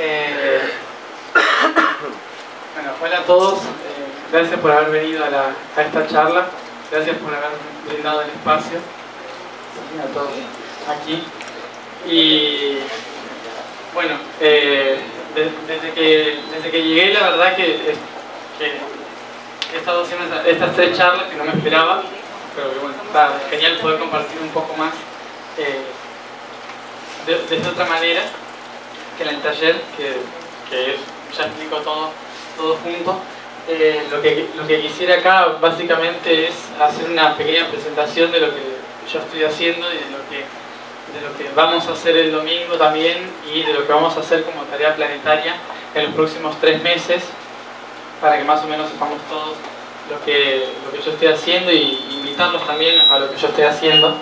Eh, bueno, hola a todos. Gracias por haber venido a esta charla. Gracias por haber brindado el espacio. Sí, a todos aquí. Y bueno, desde que llegué, la verdad que he estado haciendo estas 3 charlas que no me esperaba, pero que bueno, está genial poder compartir un poco más de otra manera que en el taller, que ya explico todo junto. Lo que quisiera acá básicamente es hacer una pequeña presentación de lo que yo estoy haciendo y de lo que vamos a hacer el domingo también, y de lo que vamos a hacer como tarea planetaria en los próximos 3 meses, para que más o menos sepamos todos lo que yo estoy haciendo, y invitarlos también a lo que yo estoy haciendo.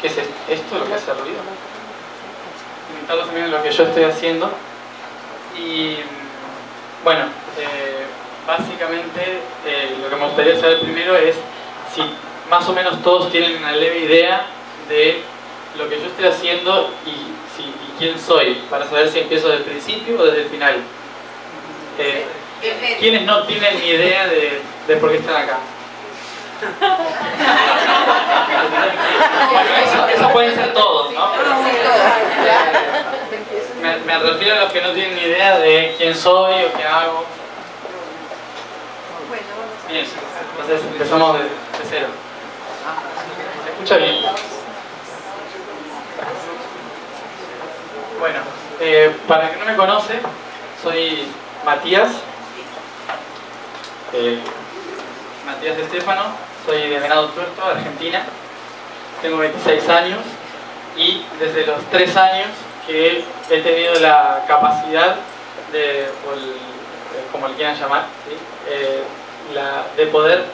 ¿Qué es esto? ¿Lo que hace ruido? Invitarlos también a lo que yo estoy haciendo. Y bueno, básicamente lo que me gustaría saber primero es si más o menos todos tienen una leve idea de lo que yo estoy haciendo y quién soy, para saber si empiezo desde el principio o desde el final. ¿Quiénes no tienen ni idea de por qué están acá? Bueno, eso pueden ser todos, ¿no? Me refiero a los que no tienen ni idea de quién soy o qué hago. Bien, entonces empezamos de cero. ¿Se escucha bien? Bueno, para el que no me conoce, soy Matías. Matías Estefano, soy de Venado Tuerto, Argentina. Tengo 26 años y desde los 3 años que he tenido la capacidad como le quieran llamar, ¿sí? De poder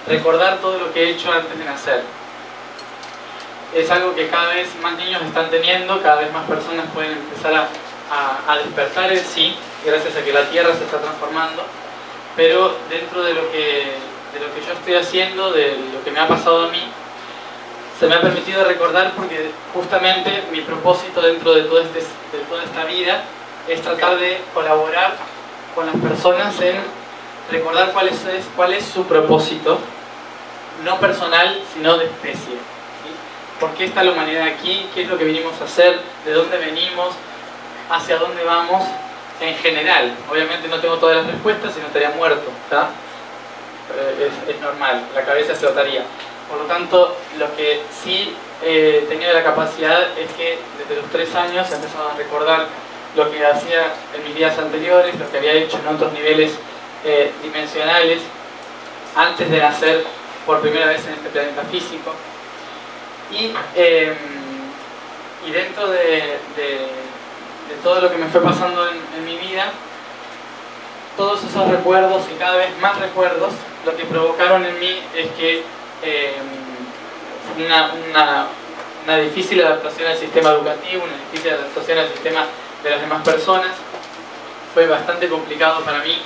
recordar todo lo que he hecho antes de nacer. Es algo que cada vez más niños están teniendo, cada vez más personas pueden empezar a despertar en sí, gracias a que la Tierra se está transformando. Pero dentro de lo que yo estoy haciendo, de lo que me ha pasado a mí, se me ha permitido recordar, porque justamente mi propósito dentro de toda esta vida es tratar de colaborar con las personas en recordar cuál es su propósito, no personal, sino de especie, ¿sí? ¿Por qué está la humanidad aquí? ¿Qué es lo que vinimos a hacer? ¿De dónde venimos? ¿Hacia dónde vamos? En general. Obviamente no tengo todas las respuestas, si no estaría muerto, ¿tá? Es normal, la cabeza explotaría. Por lo tanto, lo que sí he tenido la capacidad es que desde los 3 años he empezado a recordar lo que hacía en mis días anteriores, lo que había hecho en otros niveles dimensionales, antes de nacer por primera vez en este planeta físico. Y dentro de todo lo que me fue pasando en mi vida, todos esos recuerdos y cada vez más recuerdos, lo que provocaron en mí es que una difícil adaptación al sistema educativo, una difícil adaptación al sistema de las demás personas. Fue bastante complicado para mí,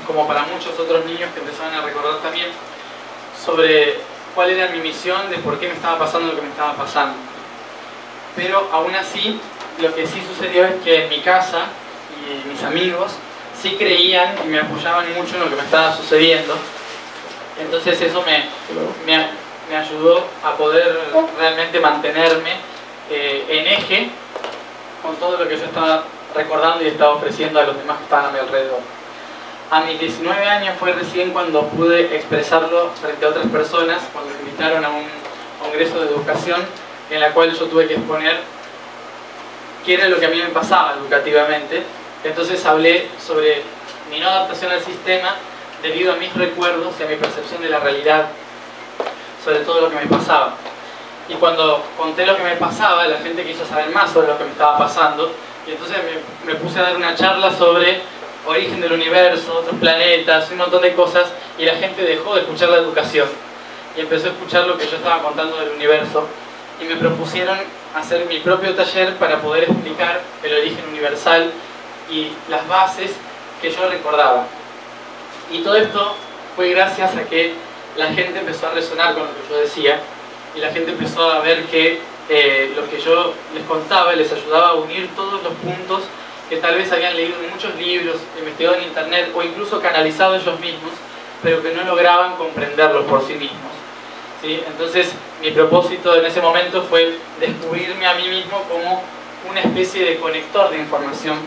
como para muchos otros niños que empezaron a recordar también, sobre cuál era mi misión, de por qué me estaba pasando lo que me estaba pasando. Pero aún así, lo que sí sucedió es que en mi casa y mis amigos sí creían y me apoyaban mucho en lo que me estaba sucediendo. Entonces eso me ayudó a poder realmente mantenerme en eje con todo lo que yo estaba recordando y estaba ofreciendo a los demás que estaban a mi alrededor. A mis 19 años fue recién cuando pude expresarlo frente a otras personas, cuando me invitaron a un congreso de educación en la cual yo tuve que exponer qué era lo que a mí me pasaba educativamente. Entonces hablé sobre mi no adaptación al sistema debido a mis recuerdos y a mi percepción de la realidad, sobre todo lo que me pasaba. Y cuando conté lo que me pasaba, la gente quiso saber más sobre lo que me estaba pasando, y entonces me puse a dar una charla sobre origen del universo, otros planetas, un montón de cosas, y la gente dejó de escuchar la educación y empezó a escuchar lo que yo estaba contando del universo, y me propusieron hacer mi propio taller para poder explicar el origen universal y las bases que yo recordaba. Y todo esto fue gracias a que la gente empezó a resonar con lo que yo decía, y la gente empezó a ver que lo que yo les contaba les ayudaba a unir todos los puntos que tal vez habían leído muchos libros, investigado en internet o incluso canalizado ellos mismos, pero que no lograban comprenderlos por sí mismos, ¿sí? Entonces mi propósito en ese momento fue descubrirme a mí mismo como una especie de conector de información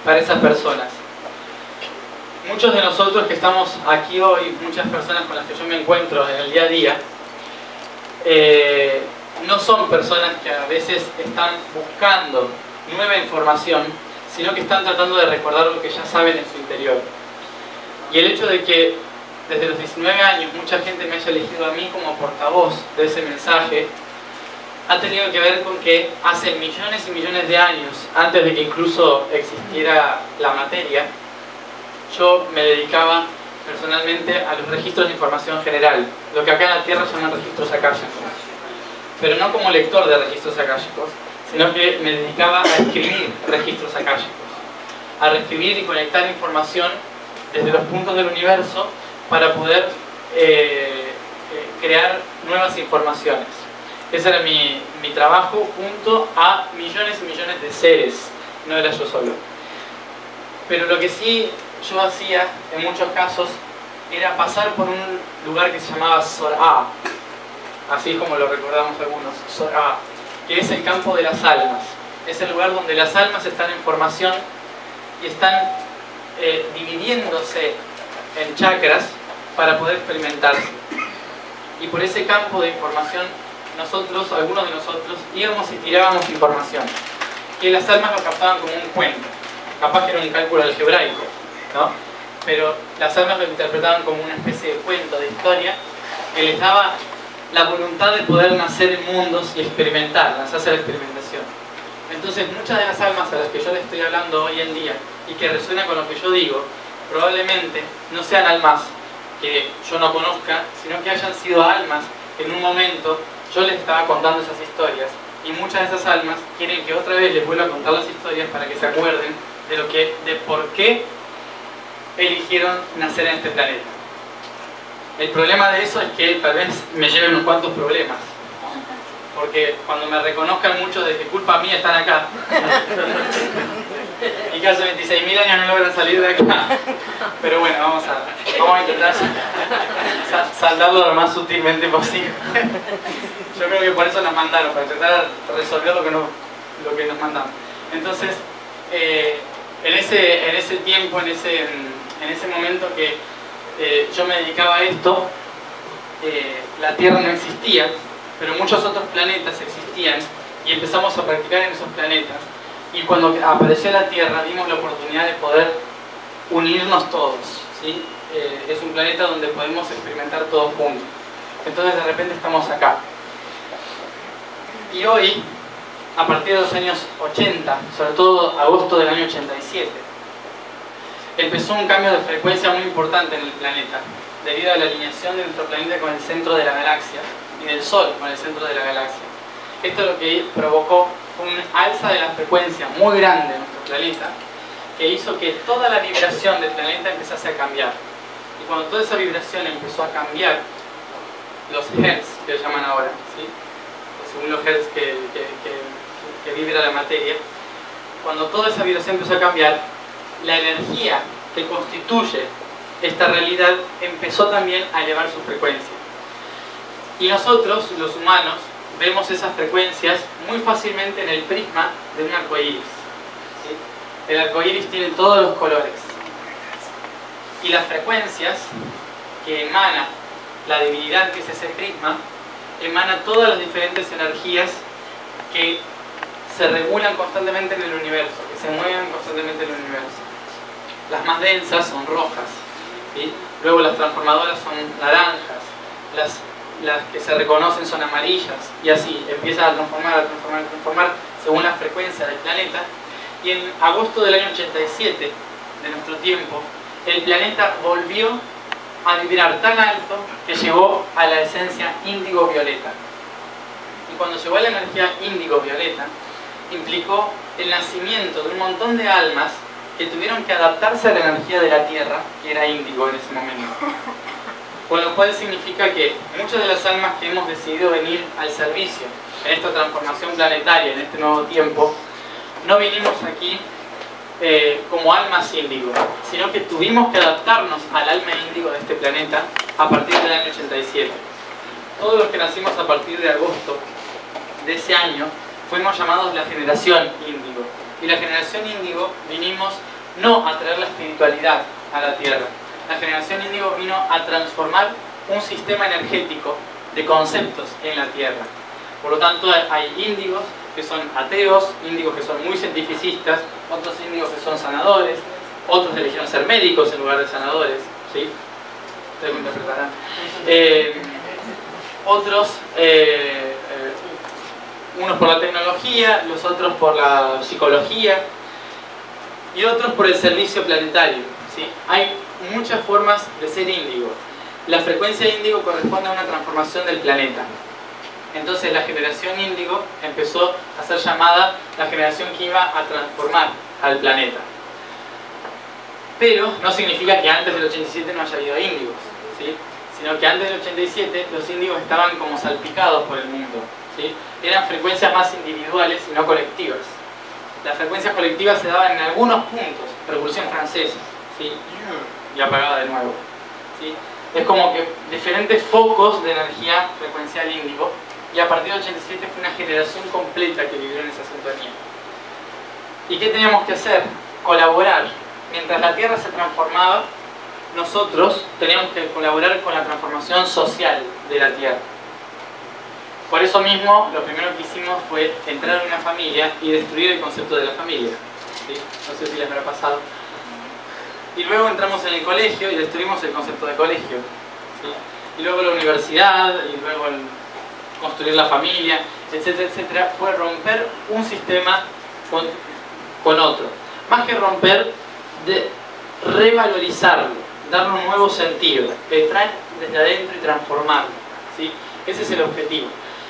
para esas personas. Muchos de nosotros que estamos aquí hoy, muchas personas con las que yo me encuentro en el día a día, no son personas que a veces están buscando nueva información, sino que están tratando de recordar lo que ya saben en su interior. Y el hecho de que desde los 19 años mucha gente me haya elegido a mí como portavoz de ese mensaje, ha tenido que ver con que hace millones y millones de años, antes de que incluso existiera la materia, yo me dedicaba personalmente a los registros de información general, lo que acá en la Tierra llaman registros akáshicos, pero no como lector de registros akáshicos, sino que me dedicaba a escribir registros akáshicos, a reescribir y conectar información desde los puntos del universo para poder crear nuevas informaciones. Ese era mi trabajo junto a millones y millones de seres, no era yo solo. Pero lo que sí yo hacía en muchos casos era pasar por un lugar que se llamaba Sor-A, así como lo recordamos algunos, Sor-A, que es el campo de las almas. Es el lugar donde las almas están en formación y están dividiéndose en chakras para poder experimentarse. Y por ese campo de información nosotros, algunos de nosotros, íbamos y tirábamos información, que las almas lo captaban como un cuento, capaz que era un cálculo algebraico, ¿no? Pero las almas lo interpretaban como una especie de cuento, de historia, que les daba la voluntad de poder nacer en mundos y experimentar, lanzarse a la experimentación. Entonces muchas de las almas a las que yo les estoy hablando hoy en día y que resuenan con lo que yo digo, probablemente no sean almas que yo no conozca, sino que hayan sido almas que en un momento yo les estaba contando esas historias, y muchas de esas almas quieren que otra vez les vuelva a contar las historias para que se acuerden de por qué eligieron nacer en este planeta. El problema de eso es que tal vez me lleven unos cuantos problemas, porque cuando me reconozcan muchos de que culpa mía están acá y que hace 26.000 años no logran salir de acá, pero bueno, vamos a intentar saltarlo lo más sutilmente posible. Yo creo que por eso nos mandaron, para intentar resolver lo que nos mandaron. Entonces, en ese tiempo, en ese momento que yo me dedicaba a esto, la Tierra no existía, pero muchos otros planetas existían y empezamos a practicar en esos planetas. Y cuando apareció la Tierra vimos la oportunidad de poder unirnos todos, ¿sí? Es un planeta donde podemos experimentar todos juntos. Entonces de repente estamos acá. Y hoy, a partir de los años 80, sobre todo agosto del año 87, empezó un cambio de frecuencia muy importante en el planeta, debido a la alineación de nuestro planeta con el centro de la galaxia y del Sol con el centro de la galaxia. Esto lo que provocó fue un alza de la frecuencia muy grande en nuestro planeta, que hizo que toda la vibración del planeta empezase a cambiar. Y cuando toda esa vibración empezó a cambiar, los hertz que llaman ahora, ¿sí? Según los hertz que vibra la materia, cuando toda esa vibración empezó a cambiar, la energía que constituye esta realidad empezó también a elevar su frecuencia. Y nosotros, los humanos, vemos esas frecuencias muy fácilmente en el prisma de un arcoíris, ¿sí? El arcoíris tiene todos los colores. Y las frecuencias que emana la divinidad, que es ese prisma, emana todas las diferentes energías que se regulan constantemente en el universo, que se mueven constantemente en el universo. Las más densas son rojas, ¿sí? Luego las transformadoras son naranjas, las que se reconocen son amarillas, y así empiezan a transformar según la frecuencia del planeta. Y en agosto del año 87 de nuestro tiempo, el planeta volvió a vibrar tan alto que llegó a la esencia índigo-violeta. Y cuando llegó a la energía índigo-violeta, implicó el nacimiento de un montón de almas que tuvieron que adaptarse a la energía de la Tierra, que era índigo en ese momento. Con lo cual significa que muchas de las almas que hemos decidido venir al servicio en esta transformación planetaria, en este nuevo tiempo, no vinimos aquí como almas índigo, sino que tuvimos que adaptarnos al alma índigo de este planeta a partir del año 87. Todos los que nacimos a partir de agosto de ese año fuimos llamados la generación índigo. Y la generación índigo vinimos no a traer la espiritualidad a la Tierra. La generación índigo vino a transformar un sistema energético de conceptos en la Tierra. Por lo tanto, hay índigos que son ateos, índigos que son muy cientificistas, otros índigos que son sanadores, otros eligieron ser médicos en lugar de sanadores, ¿sí? Ustedes me interpretarán. Otros, unos por la tecnología, los otros por la psicología y otros por el servicio planetario, ¿sí? Hay muchas formas de ser índigo. La frecuencia índigo corresponde a una transformación del planeta. Entonces la generación índigo empezó a ser llamada la generación que iba a transformar al planeta. Pero no significa que antes del 87 no haya habido índigos, ¿sí? Sino que antes del 87 los índigos estaban como salpicados por el mundo, ¿sí? Eran frecuencias más individuales y no colectivas. Las frecuencias colectivas se daban en algunos puntos, Revolución Francesa, ¿sí? Y apagada de nuevo, ¿sí? Es como que diferentes focos de energía frecuencial índigo, y a partir del 87 fue una generación completa que vivió en esa sintonía. ¿Y qué teníamos que hacer? Colaborar. Mientras la Tierra se transformaba, nosotros teníamos que colaborar con la transformación social de la Tierra. Por eso mismo, lo primero que hicimos fue entrar en una familia y destruir el concepto de la familia, ¿sí? No sé si les habrá pasado. Y luego entramos en el colegio y destruimos el concepto de colegio, ¿sí? Y luego la universidad, y luego construir la familia, etcétera, etcétera. Fue romper un sistema con otro. Más que romper, de revalorizarlo, darle un nuevo sentido, entrar desde adentro y transformarlo, ¿sí? Ese es el objetivo.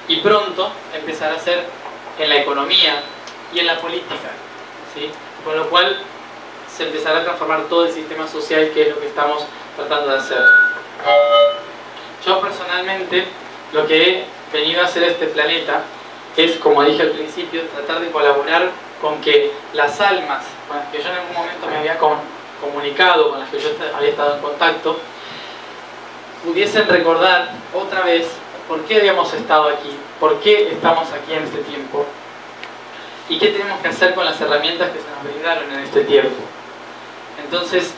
Y pronto empezará a ser en la economía y en la política, ¿sí? Con lo cual se empezará a transformar todo el sistema social, que es lo que estamos tratando de hacer. Yo personalmente lo que he venido a hacer a este planeta es, como dije al principio, tratar de colaborar con que las almas con las que yo en algún momento me había comunicado, con las que yo había estado en contacto, pudiesen recordar otra vez por qué habíamos estado aquí, por qué estamos aquí en este tiempo y qué tenemos que hacer con las herramientas que se nos brindaron en este tiempo. Entonces,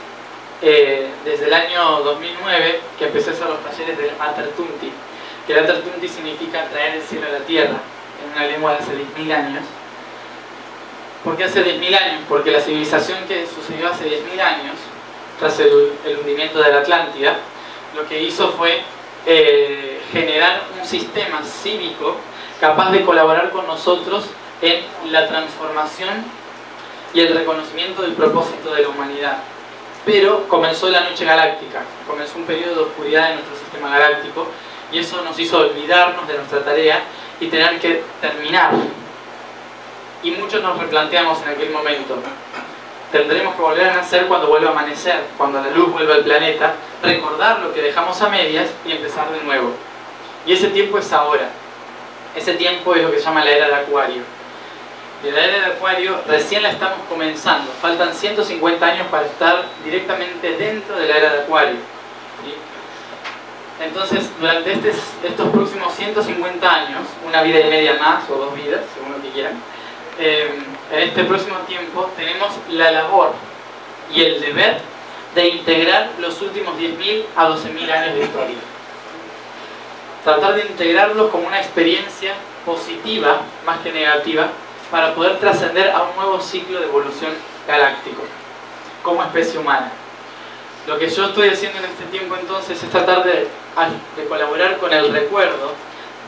desde el año 2009 que empecé a hacer los talleres del Atartunti, que el Atartunti significa traer el cielo a la tierra, en una lengua de hace 10.000 años. ¿Por qué hace 10.000 años? Porque la civilización que sucedió hace 10.000 años, tras el hundimiento de la Atlántida, lo que hizo fue generar un sistema cívico capaz de colaborar con nosotros en la transformación y el reconocimiento del propósito de la humanidad. Pero comenzó la noche galáctica, comenzó un periodo de oscuridad en nuestro sistema galáctico, y eso nos hizo olvidarnos de nuestra tarea y tener que terminar. Y muchos nos replanteamos en aquel momento: tendremos que volver a nacer cuando vuelva a amanecer, cuando la luz vuelva al planeta, recordar lo que dejamos a medias y empezar de nuevo. Y ese tiempo es ahora. Ese tiempo es lo que se llama la era de Acuario. Y la era de Acuario recién la estamos comenzando. Faltan 150 años para estar directamente dentro de la era de Acuario, ¿sí? Entonces, durante estos próximos 150 años, una vida y media más, o 2 vidas, según lo que quieran, en este próximo tiempo tenemos la labor y el deber de integrar los últimos 10.000 a 12.000 años de historia. Tratar de integrarlos como una experiencia positiva, más que negativa, para poder trascender a un nuevo ciclo de evolución galáctico, como especie humana. Lo que yo estoy haciendo en este tiempo entonces es tratar de colaborar con el recuerdo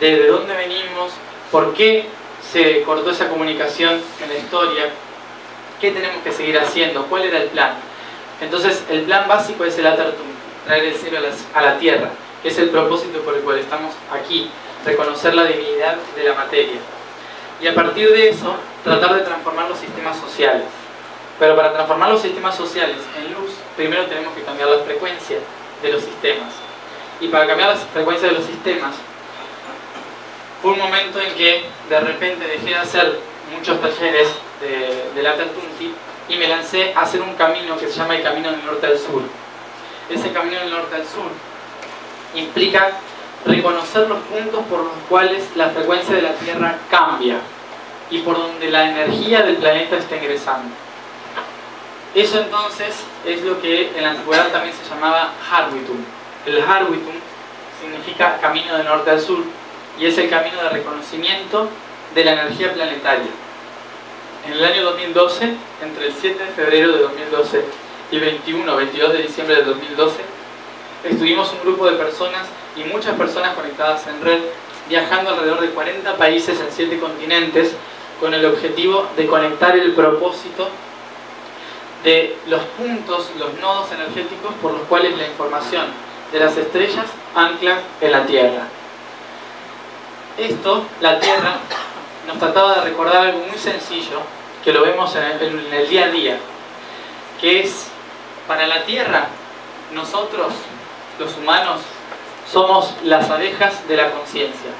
de dónde venimos, por qué se cortó esa comunicación en la historia, qué tenemos que seguir haciendo, cuál era el plan. Entonces el plan básico es el Atartunti, traer el cielo a la tierra, que es el propósito por el cual estamos aquí, reconocer la divinidad de la materia. Y a partir de eso, tratar de transformar los sistemas sociales. Pero para transformar los sistemas sociales en luz, primero tenemos que cambiar la frecuencia de los sistemas. Y para cambiar las frecuencias de los sistemas, fue un momento en que de repente dejé de hacer muchos talleres del Atartunti y me lancé a hacer un camino que se llama el Camino del Norte al Sur. Ese Camino del Norte al Sur implica reconocer los puntos por los cuales la frecuencia de la Tierra cambia y por donde la energía del planeta está ingresando. Eso entonces es lo que en la antigüedad también se llamaba Harwitum. El Harwitum significa camino de norte al sur y es el camino de reconocimiento de la energía planetaria. En el año 2012, entre el 7 de febrero de 2012 y 22 de diciembre de 2012, estuvimos un grupo de personas y muchas personas conectadas en red, viajando alrededor de 40 países en 7 continentes, con el objetivo de conectar el propósito de los puntos, los nodos energéticos por los cuales la información de las estrellas ancla en la Tierra. Esto, la Tierra, nos trataba de recordar algo muy sencillo, que lo vemos en el día a día, que es, para la Tierra, nosotros, los humanos, somos las abejas de la conciencia.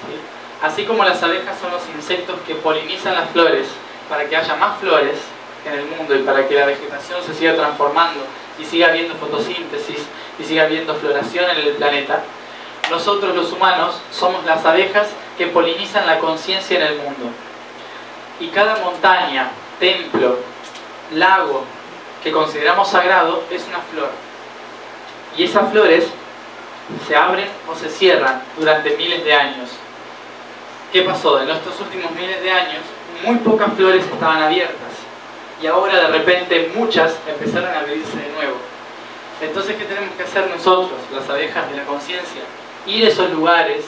¿Sí? Así como las abejas son los insectos que polinizan las flores para que haya más flores en el mundo y para que la vegetación se siga transformando y siga habiendo fotosíntesis y siga habiendo floración en el planeta, nosotros los humanos somos las abejas que polinizan la conciencia en el mundo. Y cada montaña, templo, lago que consideramos sagrado es una flor. Y esas flores se abren o se cierran durante miles de años. ¿Qué pasó? En estos últimos miles de años, muy pocas flores estaban abiertas. Y ahora de repente muchas empezaron a abrirse de nuevo. Entonces, ¿qué tenemos que hacer nosotros, las abejas de la conciencia? Ir a esos lugares,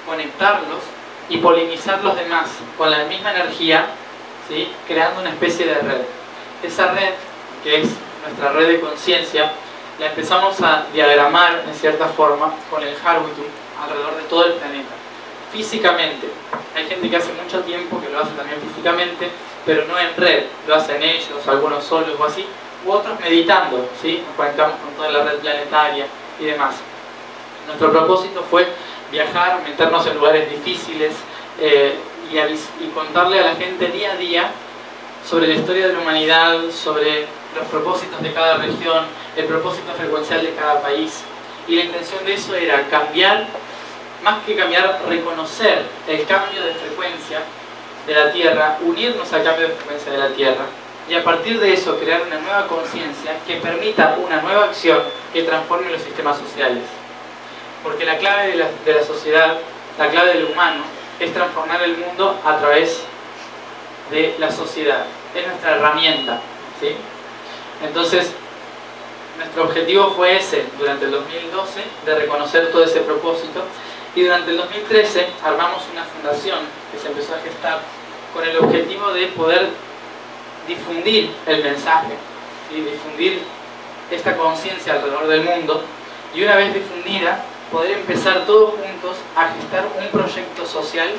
conectarlos y polinizar los demás con la misma energía, ¿sí? Creando una especie de red. Esa red, que es nuestra red de conciencia, la empezamos a diagramar en cierta forma con el Harwitum alrededor de todo el planeta. Físicamente, hay gente que hace mucho tiempo que lo hace también físicamente, pero no en red, lo hacen ellos, algunos solos o así, u otros meditando, ¿sí? Nos conectamos con toda la red planetaria y demás. Nuestro propósito fue viajar, meternos en lugares difíciles y contarle a la gente día a día sobre la historia de la humanidad, sobre los propósitos de cada región, el propósito frecuencial de cada país. Y la intención de eso era cambiar, más que cambiar, reconocer el cambio de frecuencia de la Tierra, unirnos al cambio de frecuencia de la Tierra y a partir de eso crear una nueva conciencia que permita una nueva acción que transforme los sistemas sociales. Porque la clave de la sociedad, la clave del humano, es transformar el mundo a través de la sociedad. Es nuestra herramienta, ¿sí? Entonces, nuestro objetivo fue ese durante el 2012, de reconocer todo ese propósito, y durante el 2013 armamos una fundación que se empezó a gestar con el objetivo de poder difundir el mensaje, ¿sí? Difundir esta conciencia alrededor del mundo, y una vez difundida, poder empezar todos juntos a gestar un proyecto social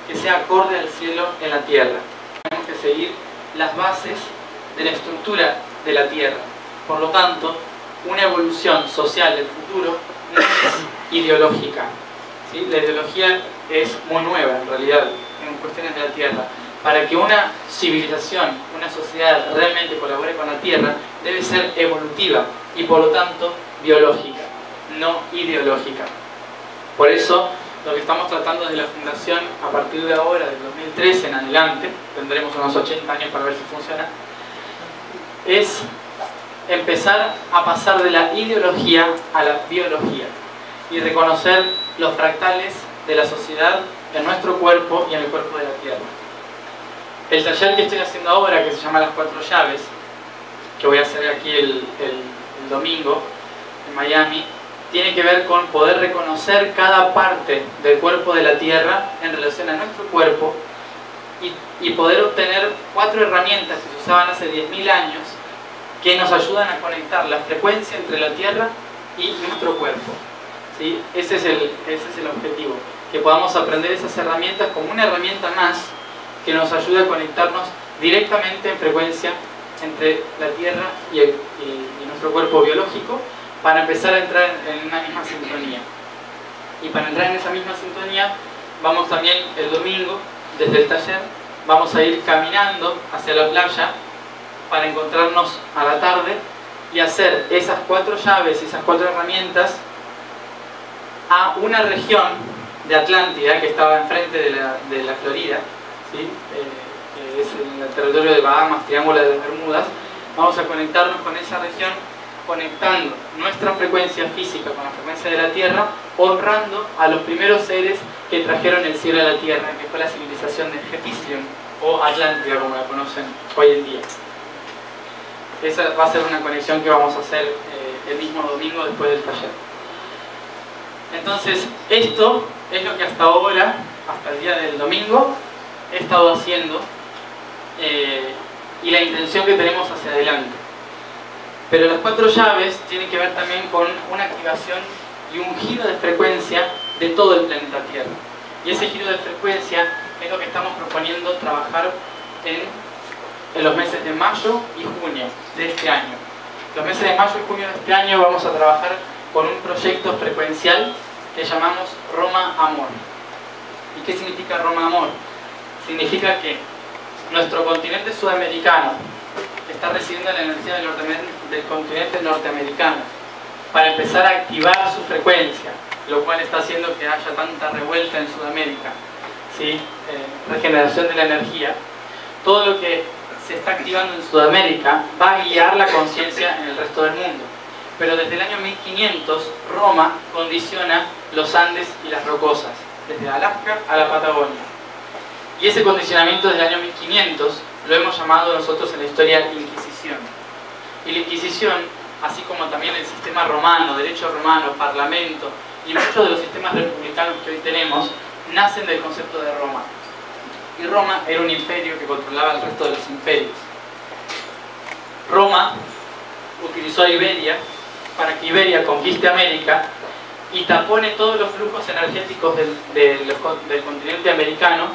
que sea acorde al cielo en la tierra. Tenemos que seguir las bases de la estructura de la tierra. Por lo tanto, una evolución social del futuro no es ideológica, ¿sí? La ideología es muy nueva en realidad en cuestiones de la tierra. Para que una civilización, una sociedad realmente colabore con la tierra, debe ser evolutiva y por lo tanto biológica, no ideológica. Por eso, lo que estamos tratando desde la Fundación, a partir de ahora, del 2013 en adelante, tendremos unos 80 años para ver si funciona, es empezar a pasar de la ideología a la biología y reconocer los fractales de la sociedad en nuestro cuerpo y en el cuerpo de la tierra. El taller que estoy haciendo ahora, que se llama Las 4 Llaves, que voy a hacer aquí el domingo en Miami, tiene que ver con poder reconocer cada parte del cuerpo de la Tierra en relación a nuestro cuerpo y poder obtener 4 herramientas que se usaban hace 10.000 años que nos ayudan a conectar la frecuencia entre la Tierra y nuestro cuerpo, ¿sí? Ese es el objetivo, que podamos aprender esas herramientas como una herramienta más que nos ayude a conectarnos directamente en frecuencia entre la Tierra y nuestro cuerpo biológico, para empezar a entrar en una misma sintonía. Y para entrar en esa misma sintonía, vamos también el domingo, desde el taller, vamos a ir caminando hacia la playa para encontrarnos a la tarde y hacer esas 4 llaves, esas 4 herramientas a una región de Atlántida que estaba enfrente de la Florida, ¿sí? Que es el territorio de Bahamas, Triángulo de las Bermudas. Vamos a conectarnos con esa región, conectando nuestra frecuencia física con la frecuencia de la Tierra, honrando a los primeros seres que trajeron el cielo a la Tierra, que fue la civilización de Jefisión o Atlántida, como la conocen hoy en día. Esa va a ser una conexión que vamos a hacer el mismo domingo después del taller. Entonces, esto es lo que hasta ahora, hasta el día del domingo, he estado haciendo y la intención que tenemos hacia adelante. Pero las 4 llaves tienen que ver también con una activación y un giro de frecuencia de todo el planeta Tierra. Y ese giro de frecuencia es lo que estamos proponiendo trabajar en los meses de mayo y junio de este año. Los meses de mayo y junio de este año vamos a trabajar con un proyecto frecuencial que llamamos Roma Amor. ¿Y qué significa Roma Amor? Significa que nuestro continente sudamericano está recibiendo la energía del continente norteamericano para empezar a activar su frecuencia, lo cual está haciendo que haya tanta revuelta en Sudamérica, ¿sí? Regeneración de la energía. Todo lo que se está activando en Sudamérica va a guiar la conciencia en el resto del mundo. Pero desde el año 1500, Roma condiciona los Andes y las Rocosas, desde Alaska a la Patagonia. Y ese condicionamiento desde el año 1500 lo hemos llamado nosotros en la historia Inquisición. Y la Inquisición, así como también el sistema romano, derecho romano, parlamento y muchos de los sistemas republicanos que hoy tenemos, nacen del concepto de Roma. Y Roma era un imperio que controlaba el resto de los imperios. Roma utilizó a Iberia para que Iberia conquiste América y tapone todos los flujos energéticos del continente americano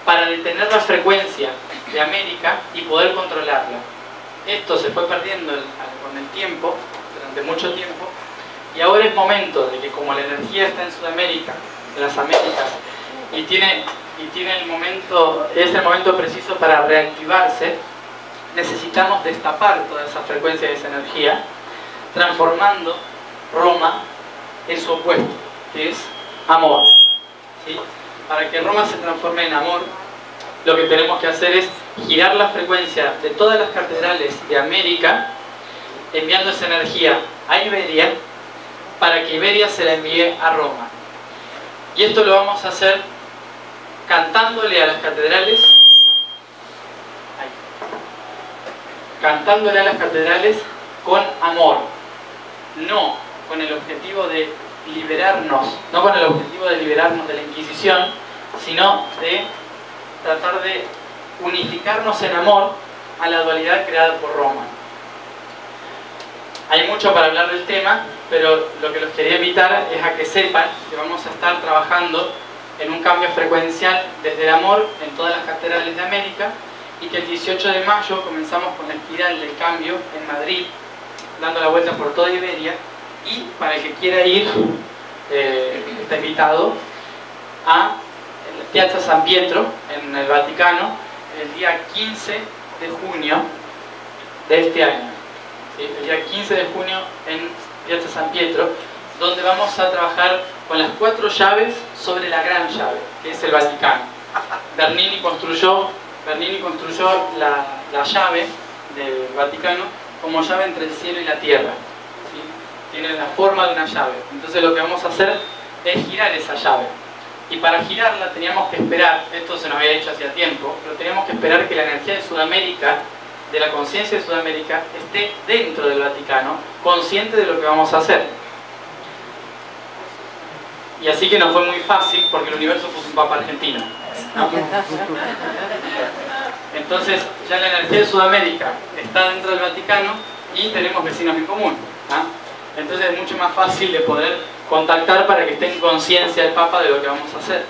para detener la frecuencia de América y poder controlarla. Esto se fue perdiendo con el tiempo, durante mucho tiempo, y ahora es momento de que, como la energía está en Sudamérica, en las Américas, y tiene es el momento preciso para reactivarse, necesitamos destapar toda esa frecuencia de esa energía, transformando Roma en su opuesto, que es amor, ¿sí? Para que Roma se transforme en amor, lo que tenemos que hacer es girar la frecuencia de todas las catedrales de América, enviando esa energía a Iberia, para que Iberia se la envíe a Roma. Y esto lo vamos a hacer cantándole a las catedrales, con amor, no con el objetivo de liberarnos, no con el objetivo de liberarnos de la Inquisición, sino de tratar de unificarnos en amor a la dualidad creada por Roma. Hay mucho para hablar del tema, pero lo que los quería invitar es a que sepan que vamos a estar trabajando en un cambio frecuencial desde el amor en todas las catedrales de América, y que el 18 de mayo comenzamos con la espiral del cambio en Madrid, dando la vuelta por toda Iberia, y para el que quiera ir, está invitado a Piazza San Pietro, en el Vaticano, el día 15 de junio de este año. ¿Sí? El día 15 de junio en Piazza San Pietro, donde vamos a trabajar con las 4 llaves sobre la gran llave, que es el Vaticano. Bernini construyó la llave del Vaticano como llave entre el cielo y la tierra, ¿sí? Tiene la forma de una llave. Entonces lo que vamos a hacer es girar esa llave. Y para girarla teníamos que esperar, esto se nos había hecho hacía tiempo, pero teníamos que esperar que la energía de Sudamérica, de la conciencia de Sudamérica, esté dentro del Vaticano, consciente de lo que vamos a hacer. Y así que no fue muy fácil, porque el universo puso un papa argentino, ¿no? Entonces ya la energía de Sudamérica está dentro del Vaticano y tenemos vecinos en común, ¿no? Entonces es mucho más fácil de poder contactar para que esté en conciencia el Papa de lo que vamos a hacer,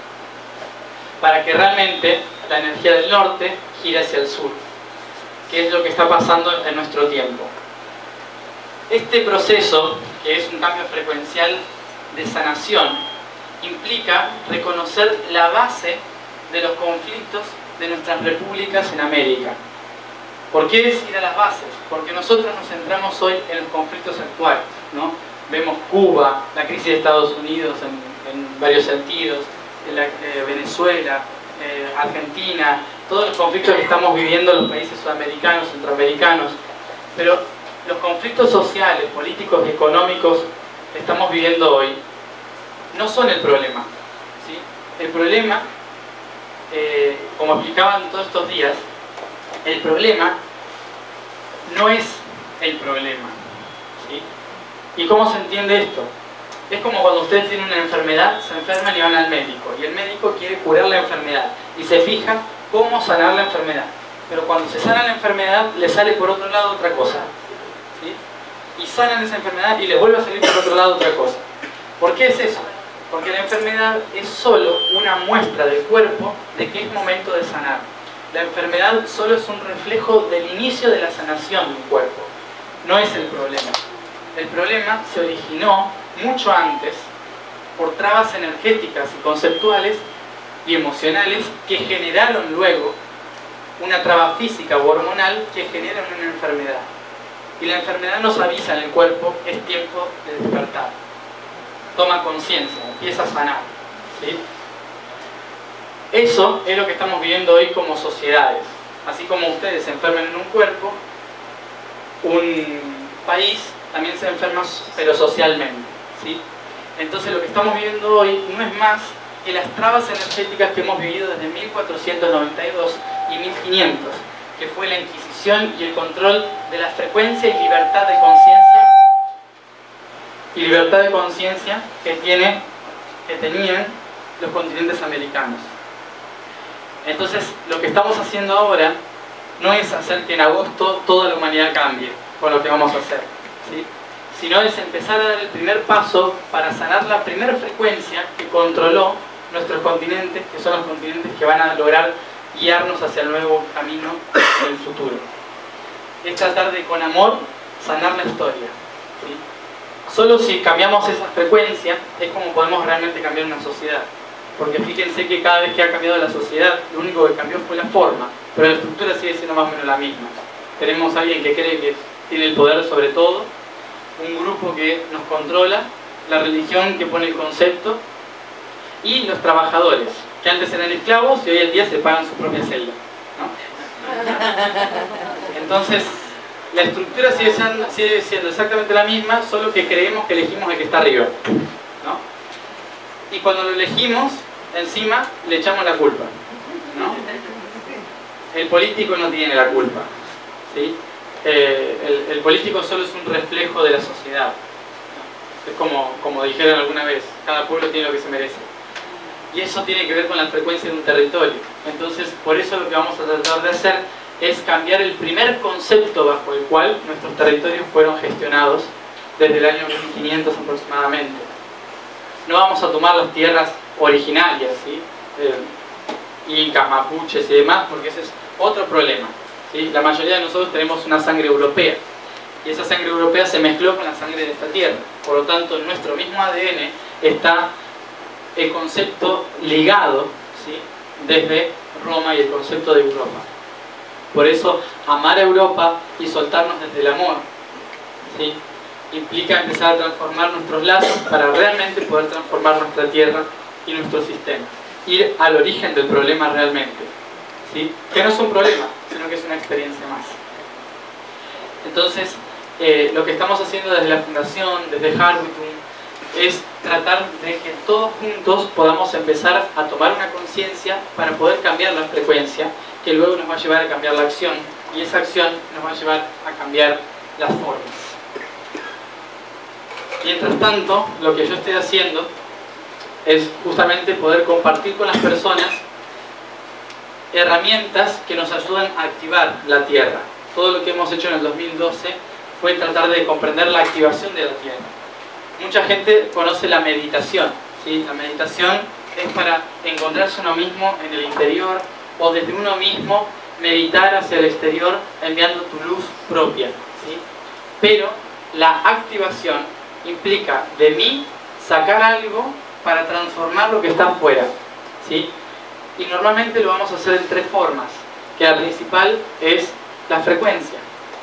para que realmente la energía del norte gire hacia el sur, que es lo que está pasando en nuestro tiempo. Este proceso, que es un cambio frecuencial de sanación, implica reconocer la base de los conflictos de nuestras repúblicas en América. ¿Por qué es ir a las bases? Porque nosotros nos centramos hoy en los conflictos actuales, ¿no? Vemos Cuba, la crisis de Estados Unidos en varios sentidos, Venezuela, Argentina, todos los conflictos que estamos viviendo en los países sudamericanos, centroamericanos, pero los conflictos sociales, políticos y económicos que estamos viviendo hoy no son el problema, ¿sí? El problema, como explicaban todos estos días, el problema no es el problema, ¿sí? ¿Y cómo se entiende esto? Es como cuando ustedes tienen una enfermedad, se enferman y van al médico, y el médico quiere curar la enfermedad y se fija cómo sanar la enfermedad, pero cuando se sana la enfermedad le sale por otro lado otra cosa, ¿sí? Y sanan esa enfermedad y les vuelve a salir por otro lado otra cosa. ¿Por qué es eso? Porque la enfermedad es solo una muestra del cuerpo de que es momento de sanar. La enfermedad solo es un reflejo del inicio de la sanación de un cuerpo, no es el problema. El problema se originó mucho antes por trabas energéticas y conceptuales y emocionales que generaron luego una traba física o hormonal que generan una enfermedad. Y la enfermedad nos avisa en el cuerpo, es tiempo de despertar. Toma conciencia, empieza a sanar, ¿sí? Eso es lo que estamos viviendo hoy como sociedades. Así como ustedes se enferman en un cuerpo, un país también se enferma, pero socialmente, ¿sí? Entonces lo que estamos viviendo hoy no es más que las trabas energéticas que hemos vivido desde 1492 y 1500, que fue la Inquisición y el control de la frecuencia y libertad de conciencia que tenían los continentes americanos. Entonces lo que estamos haciendo ahora no es hacer que en agosto toda la humanidad cambie con lo que vamos a hacer, ¿sí? Sino es empezar a dar el primer paso para sanar la primera frecuencia que controló nuestros continentes, que son los continentes que van a lograr guiarnos hacia el nuevo camino del futuro. Es tratar de, con amor, sanar la historia, ¿sí? Solo si cambiamos esa frecuencia es como podemos realmente cambiar una sociedad. Porque fíjense que cada vez que ha cambiado la sociedad, lo único que cambió fue la forma, pero la estructura sigue siendo más o menos la misma. Tenemos a alguien que cree que tiene el poder sobre todo, un grupo que nos controla, la religión que pone el concepto, y los trabajadores, que antes eran esclavos y hoy en día se pagan su propia celda, ¿no? Entonces, la estructura sigue siendo exactamente la misma, solo que creemos que elegimos el que está arriba, ¿no? Y cuando lo elegimos, encima le echamos la culpa, ¿no? El político no tiene la culpa, ¿sí? El político solo es un reflejo de la sociedad, ¿no? Es como dijeron alguna vez, cada pueblo tiene lo que se merece. Y eso tiene que ver con la frecuencia de un territorio. Entonces, por eso lo que vamos a tratar de hacer es cambiar el primer concepto bajo el cual nuestros territorios fueron gestionados desde el año 1500 aproximadamente. No vamos a tomar las tierras originarias, ¿sí? Incas, mapuches y demás, porque ese es otro problema, ¿sí? La mayoría de nosotros tenemos una sangre europea y esa sangre europea se mezcló con la sangre de esta tierra. Por lo tanto, en nuestro mismo ADN está el concepto ligado, ¿sí? Desde Roma y el concepto de Europa. Por eso, amar a Europa y soltarnos desde el amor, ¿sí? Implica empezar a transformar nuestros lazos para realmente poder transformar nuestra tierra y nuestro sistema. Ir al origen del problema realmente, ¿sí? Que no es un problema, sino que es una experiencia más. Entonces, lo que estamos haciendo desde la Fundación, desde Harwitum, es tratar de que todos juntos podamos empezar a tomar una conciencia para poder cambiar la frecuencia, que luego nos va a llevar a cambiar la acción, y esa acción nos va a llevar a cambiar las formas. Mientras tanto, lo que yo estoy haciendo es justamente poder compartir con las personas herramientas que nos ayudan a activar la Tierra. Todo lo que hemos hecho en el 2012 fue tratar de comprender la activación de la Tierra. Mucha gente conoce la meditación, ¿sí? La meditación es para encontrarse uno mismo en el interior o desde uno mismo meditar hacia el exterior enviando tu luz propia, ¿sí? Pero la activación implica de mí sacar algo para transformar lo que está afuera, ¿sí? Y normalmente lo vamos a hacer en tres formas, que la principal es la frecuencia.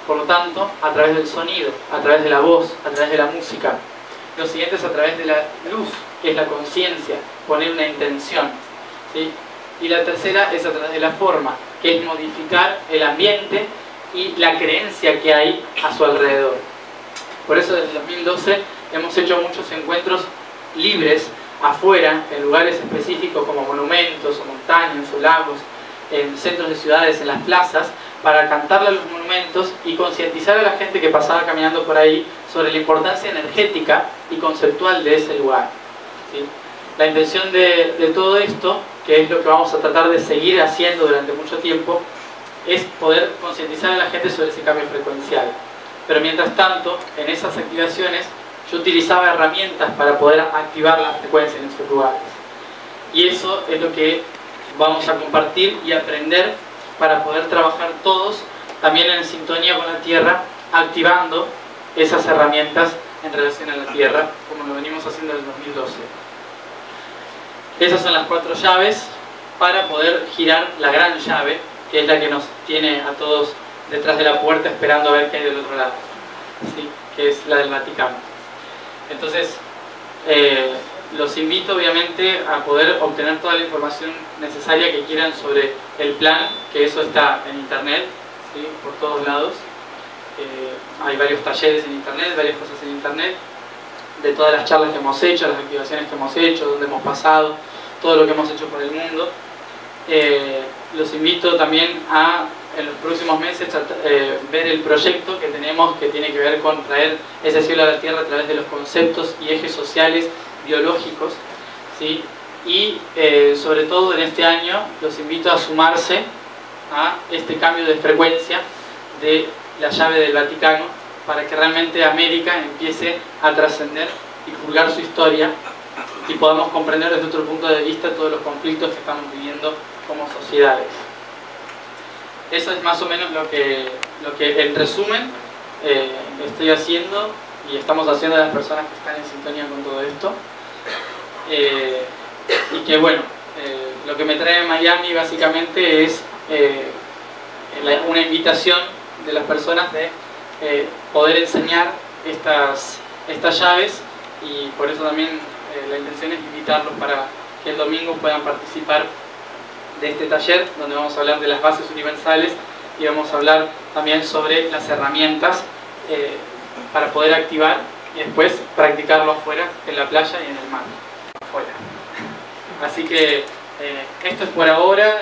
Por lo tanto, a través del sonido, a través de la voz, a través de la música. Lo siguiente es a través de la luz, que es la conciencia, poner una intención, ¿sí? Y la tercera es a través de la forma, que es modificar el ambiente y la creencia que hay a su alrededor. Por eso desde el 2012 hemos hecho muchos encuentros libres afuera, en lugares específicos como monumentos o montañas o lagos, en centros de ciudades, en las plazas, para cantarle a los monumentos y concientizar a la gente que pasaba caminando por ahí sobre la importancia energética y conceptual de ese lugar, ¿sí? La intención de todo esto, que es lo que vamos a tratar de seguir haciendo durante mucho tiempo, es poder concientizar a la gente sobre ese cambio frecuencial. Pero mientras tanto, en esas activaciones, yo utilizaba herramientas para poder activar la frecuencia en esos lugares. Y eso es lo que vamos a compartir y aprender para poder trabajar todos también en sintonía con la Tierra, activando esas herramientas en relación a la Tierra, como lo venimos haciendo desde el 2012. Esas son las 4 llaves para poder girar la gran llave, que es la que nos tiene a todos detrás de la puerta esperando a ver qué hay del otro lado, ¿sí? Que es la del Vaticano. Entonces, los invito obviamente a poder obtener toda la información necesaria que quieran sobre el plan, que eso está en internet, ¿sí? Por todos lados. Hay varios talleres en internet, varias cosas en internet, de todas las charlas que hemos hecho, las activaciones que hemos hecho, donde hemos pasado, todo lo que hemos hecho por el mundo. Los invito también a, en los próximos meses, ver el proyecto que tenemos, que tiene que ver con traer ese cielo a la tierra a través de los conceptos y ejes sociales biológicos, ¿sí? Y sobre todo en este año los invito a sumarse a este cambio de frecuencia de la llave del Vaticano, para que realmente América empiece a trascender y juzgar su historia y podamos comprender desde otro punto de vista todos los conflictos que estamos viviendo como sociedades. Eso es más o menos lo que en resumen estoy haciendo y estamos haciendo a las personas que están en sintonía con todo esto. Y que bueno, lo que me trae a Miami básicamente es una invitación de las personas de poder enseñar estas llaves, y por eso también la intención es invitarlos para que el domingo puedan participar de este taller, donde vamos a hablar de las bases universales y vamos a hablar también sobre las herramientas para poder activar y después practicarlo afuera, en la playa y en el mar, afuera. Así que esto es por ahora.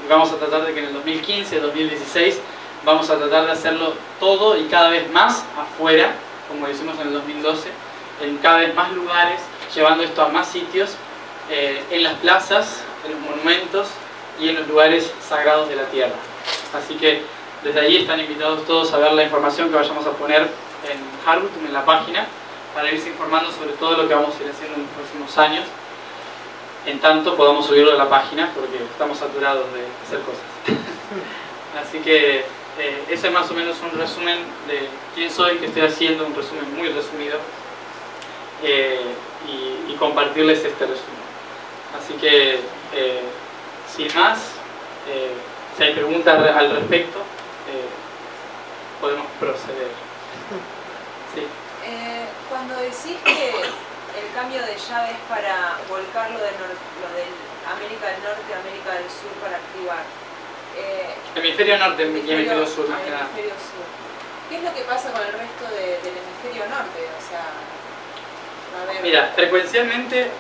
Vamos a tratar de que en el 2015, 2016 vamos a tratar de hacerlo todo y cada vez más afuera, como lo hicimos en el 2012, en cada vez más lugares, llevando esto a más sitios, en las plazas, en los monumentos y en los lugares sagrados de la tierra. Así que desde allí están invitados todos a ver la información que vayamos a poner en Harbutum, en la página, para irse informando sobre todo lo que vamos a ir haciendo en los próximos años, en tanto podamos subirlo a la página, porque estamos saturados de hacer cosas. Así que ese es más o menos un resumen de quién soy, qué estoy haciendo, un resumen muy resumido, y compartirles este resumen. Así que, sin más, si hay preguntas al respecto, podemos proceder. Sí. Cuando decís que el cambio de llave es para volcar lo de América del Norte a América del Sur para activar. Hemisferio norte y hemisferio sur, más que nada. Hemisferio sur. ¿Qué es lo que pasa con el resto del hemisferio norte? O sea, a ver... Mira, frecuencialmente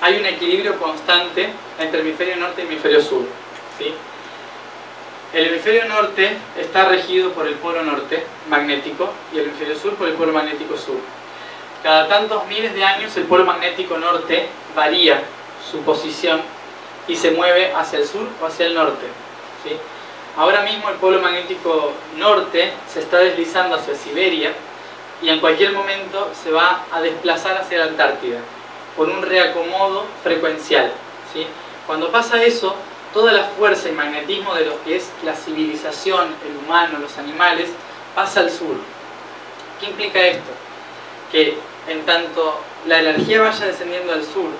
hay un equilibrio constante entre hemisferio norte y hemisferio sur, ¿sí? El hemisferio norte está regido por el polo norte magnético y el hemisferio sur por el polo magnético sur. Cada tantos miles de años el polo magnético norte varía su posición y se mueve hacia el sur o hacia el norte, ¿sí? Ahora mismo el polo magnético norte se está deslizando hacia Siberia y en cualquier momento se va a desplazar hacia la Antártida por un reacomodo frecuencial, ¿sí? Cuando pasa eso, toda la fuerza y magnetismo de lo que es la civilización, el humano, los animales, pasa al sur. ¿Qué implica esto? Que en tanto la energía vaya descendiendo al sur,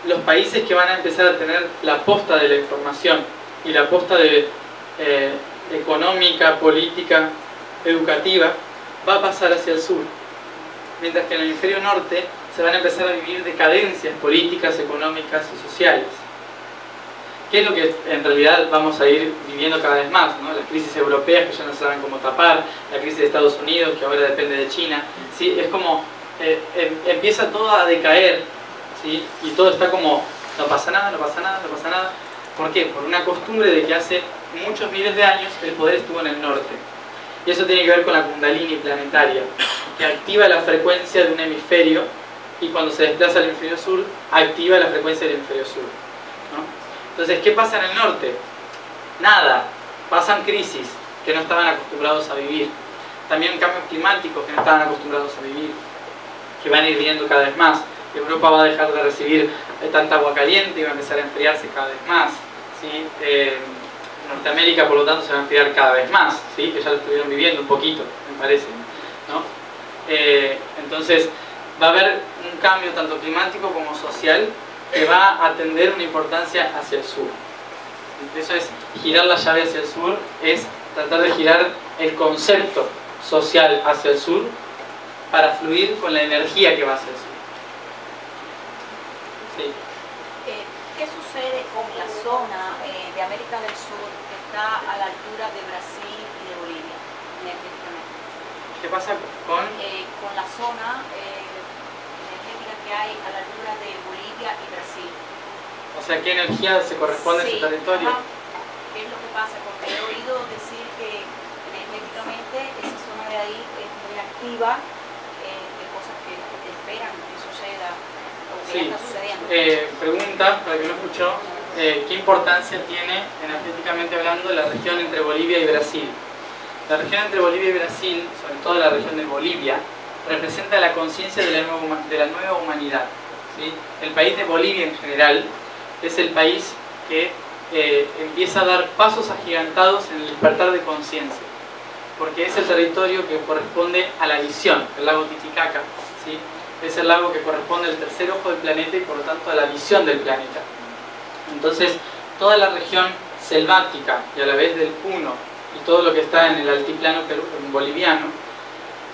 los países que van a empezar a tener la posta de la información y la posta de económica, política, educativa, va a pasar hacia el sur. Mientras que en el hemisferio norte se van a empezar a vivir decadencias políticas, económicas y sociales. ¿Qué es lo que en realidad vamos a ir viviendo cada vez más, ¿no? Las crisis europeas que ya no saben cómo tapar, la crisis de Estados Unidos que ahora depende de China, ¿sí? Es como empieza todo a decaer, ¿sí? Y todo está como no pasa nada, no pasa nada, no pasa nada. ¿Por qué? Por una costumbre de que hace muchos miles de años el poder estuvo en el norte. Y eso tiene que ver con la Kundalini planetaria, que activa la frecuencia de un hemisferio y cuando se desplaza al hemisferio sur, activa la frecuencia del hemisferio sur, ¿no? Entonces, ¿qué pasa en el norte? Nada. Pasan crisis que no estaban acostumbrados a vivir. También cambios climáticos que no estaban acostumbrados a vivir, que van a ir viniendo cada vez más. Europa va a dejar de recibir tanta agua caliente y va a empezar a enfriarse cada vez más, ¿sí? Norteamérica, por lo tanto, se va a enfriar cada vez más, ¿sí? Que ya lo estuvieron viviendo un poquito, me parece, ¿no? Entonces, va a haber un cambio tanto climático como social que va a tender una importancia hacia el sur. Eso es girar la llave hacia el sur, es tratar de girar el concepto social hacia el sur para fluir con la energía que va hacia el sur. Sí. ¿Qué sucede con la zona de América del Sur que está a la altura de Brasil y de Bolivia, energéticamente? ¿Qué pasa con? Con la zona energética que hay a la altura de Bolivia y Brasil. O sea, ¿qué energía se corresponde a ese territorio? Ajá. ¿Qué es lo que pasa? Porque he oído decir que energéticamente esa zona de ahí es muy activa, de cosas que esperan que suceda o que Sí. ya está sucediendo. Pregunta, para que no escuchó, ¿qué importancia tiene energéticamente hablando la región entre Bolivia y Brasil? La región entre Bolivia y Brasil, sobre todo la región de Bolivia, representa la conciencia de la nueva humanidad, ¿sí? El país de Bolivia en general es el país que empieza a dar pasos agigantados en el despertar de conciencia, porque es el territorio que corresponde a la visión, el lago Titicaca, ¿sí? Es el lago que corresponde al tercer ojo del planeta y por lo tanto a la visión del planeta. Entonces, toda la región selvática y a la vez del Puno y todo lo que está en el altiplano boliviano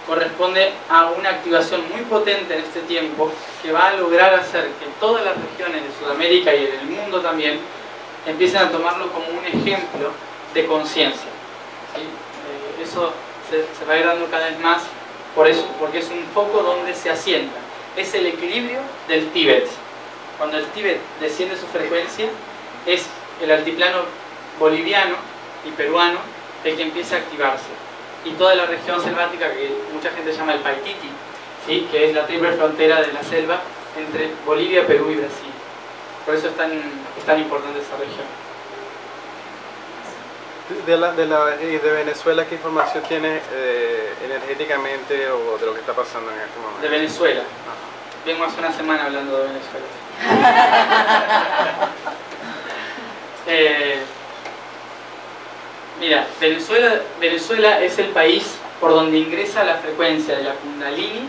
corresponde a una activación muy potente en este tiempo que va a lograr hacer que todas las regiones de Sudamérica y en el mundo también empiecen a tomarlo como un ejemplo de conciencia, ¿sí? Eso se va a ir dando cada vez más por eso, porque es un foco donde se asienta. Es el equilibrio del Tíbet. Cuando el Tíbet desciende su frecuencia, es el altiplano boliviano y peruano el que empieza a activarse. Y toda la región selvática que mucha gente llama el Paititi, ¿sí? Que es la triple frontera de la selva entre Bolivia, Perú y Brasil. Por eso es tan importante esa región. De Venezuela, ¿qué información tiene energéticamente o de lo que está pasando en este momento? De Venezuela. Vengo hace una semana hablando de Venezuela. Mira, Venezuela es el país por donde ingresa la frecuencia de la Kundalini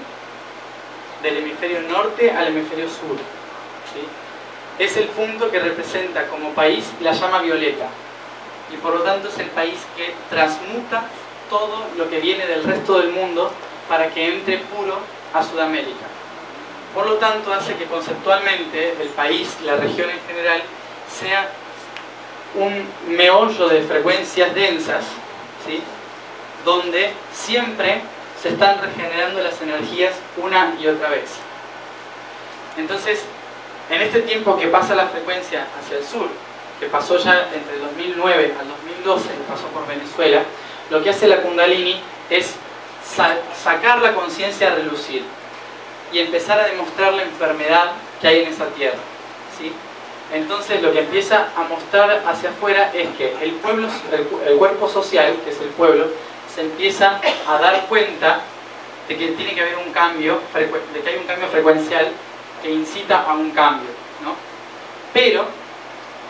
del hemisferio norte al hemisferio sur, ¿sí? Es el punto que representa como país la llama violeta y por lo tanto es el país que transmuta todo lo que viene del resto del mundo para que entre puro a Sudamérica. Por lo tanto hace que conceptualmente el país, la región en general, sea un meollo de frecuencias densas, ¿sí? Donde siempre se están regenerando las energías una y otra vez. Entonces, en este tiempo que pasa la frecuencia hacia el sur, que pasó ya entre el 2009 al 2012, que pasó por Venezuela, lo que hace la Kundalini es sacar la conciencia a relucir y empezar a demostrar la enfermedad que hay en esa tierra, ¿sí? Entonces lo que empieza a mostrar hacia afuera es que el pueblo, el cuerpo social, que es el pueblo, se empieza a dar cuenta de que tiene que haber un cambio, de que hay un cambio frecuencial que incita a un cambio, ¿no? Pero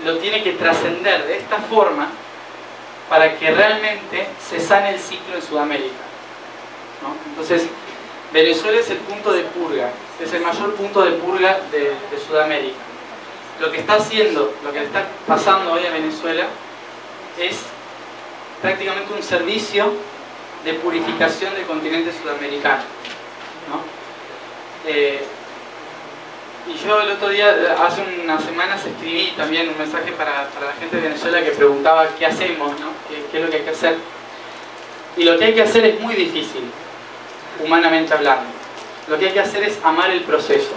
lo tiene que trascender de esta forma para que realmente se sane el ciclo en Sudamérica, ¿no? Entonces, Venezuela es el punto de purga, es el mayor punto de purga de Sudamérica. Lo que está haciendo, lo que está pasando hoy en Venezuela es prácticamente un servicio de purificación del continente sudamericano, ¿no? Y yo el otro día, hace unas semanas, escribí también un mensaje para la gente de Venezuela que preguntaba qué hacemos, ¿no? ¿Qué es lo que hay que hacer? Y lo que hay que hacer es muy difícil, humanamente hablando. Lo que hay que hacer es amar el proceso.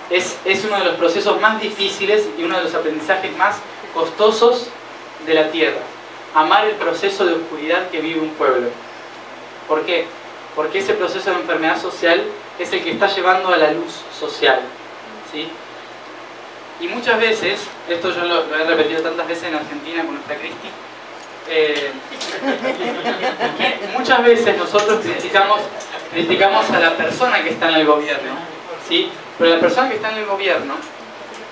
Es uno de los procesos más difíciles y uno de los aprendizajes más costosos de la tierra. Amar el proceso de oscuridad que vive un pueblo. ¿Por qué? Porque ese proceso de enfermedad social es el que está llevando a la luz social, ¿sí? Y muchas veces, esto yo lo he repetido tantas veces en Argentina con nuestra Cristi, que muchas veces nosotros criticamos a la persona que está en el gobierno, ¿sí? Pero la persona que está en el gobierno,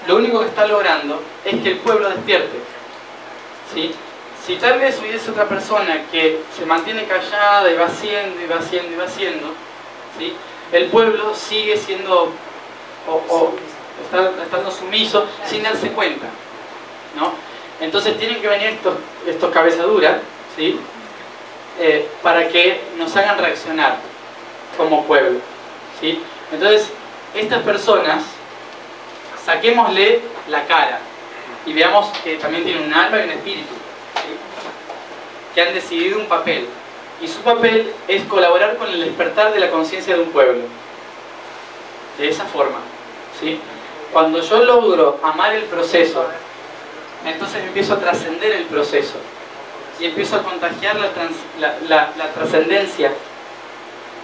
lo único que está logrando es que el pueblo despierte, ¿sí? Si tal vez hubiese otra persona que se mantiene callada y va haciendo, y va haciendo, y va haciendo, ¿sí? El pueblo sigue siendo, estando sumiso sin darse cuenta, ¿no? Entonces tienen que venir estos cabezaduras, ¿sí? Para que nos hagan reaccionar como pueblo, ¿sí? Entonces, estas personas, saquémosle la cara y veamos que también tienen un alma y un espíritu, ¿sí? Que han decidido un papel, y su papel es colaborar con el despertar de la conciencia de un pueblo, de esa forma, ¿sí? Cuando yo logro amar el proceso, entonces empiezo a trascender el proceso y empiezo a contagiar la trascendencia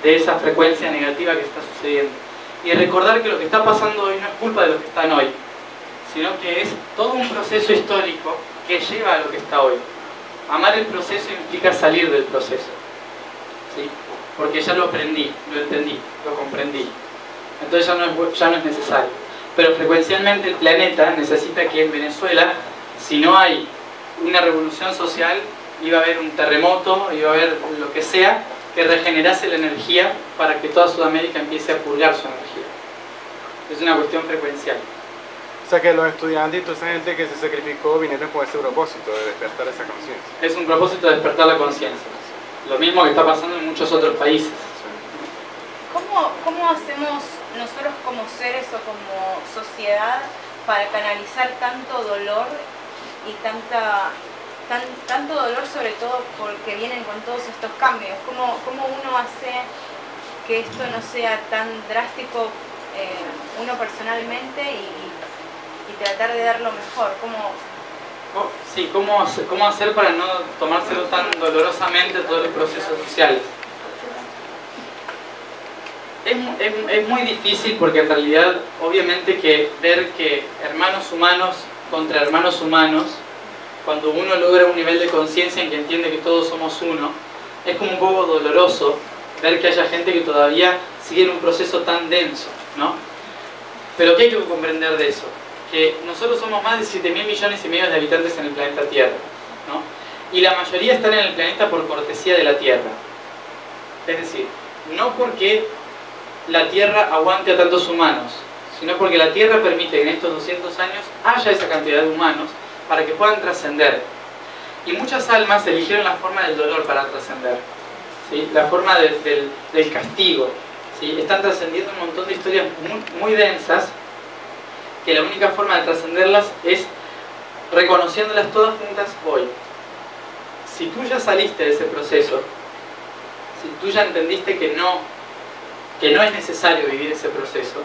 de esa frecuencia negativa que está sucediendo, y recordar que lo que está pasando hoy no es culpa de los que están hoy, sino que es todo un proceso histórico que lleva a lo que está hoy. Amar el proceso implica salir del proceso, ¿sí? Porque ya lo aprendí, lo entendí, lo comprendí, entonces ya no es necesario. Pero frecuencialmente el planeta necesita que en Venezuela, si no hay una revolución social, iba a haber un terremoto, iba a haber lo que sea, que regenerase la energía para que toda Sudamérica empiece a purgar su energía. Es una cuestión frecuencial. O sea que los estudiantes y toda esa gente que se sacrificó vinieron con ese propósito de despertar esa conciencia. Es un propósito de despertar la conciencia. Lo mismo que está pasando en muchos otros países. ¿Cómo hacemos nosotros como seres o como sociedad para canalizar tanto dolor y tanto dolor, sobre todo porque vienen con todos estos cambios? ¿Cómo uno hace que esto no sea tan drástico uno personalmente y tratar de dar lo mejor? Sí, ¿cómo hacer para no tomárselo tan dolorosamente todos los procesos sociales? Es muy difícil, porque en realidad, obviamente, que ver que hermanos humanos contra hermanos humanos, cuando uno logra un nivel de conciencia en que entiende que todos somos uno, es como un poco doloroso ver que haya gente que todavía sigue en un proceso tan denso, ¿no? Pero ¿qué hay que comprender de eso? Que nosotros somos más de 7.000 millones y medio de habitantes en el planeta Tierra, ¿no? Y la mayoría están en el planeta por cortesía de la Tierra. Es decir, no porque la Tierra aguante a tantos humanos, sino porque la Tierra permite que en estos 200 años haya esa cantidad de humanos para que puedan trascender. Y muchas almas eligieron la forma del dolor para trascender, ¿sí? La forma del castigo, ¿sí? Están trascendiendo un montón de historias muy densas, que la única forma de trascenderlas es reconociéndolas todas juntas hoy. Si tú ya saliste de ese proceso, si tú ya entendiste que no es necesario vivir ese proceso,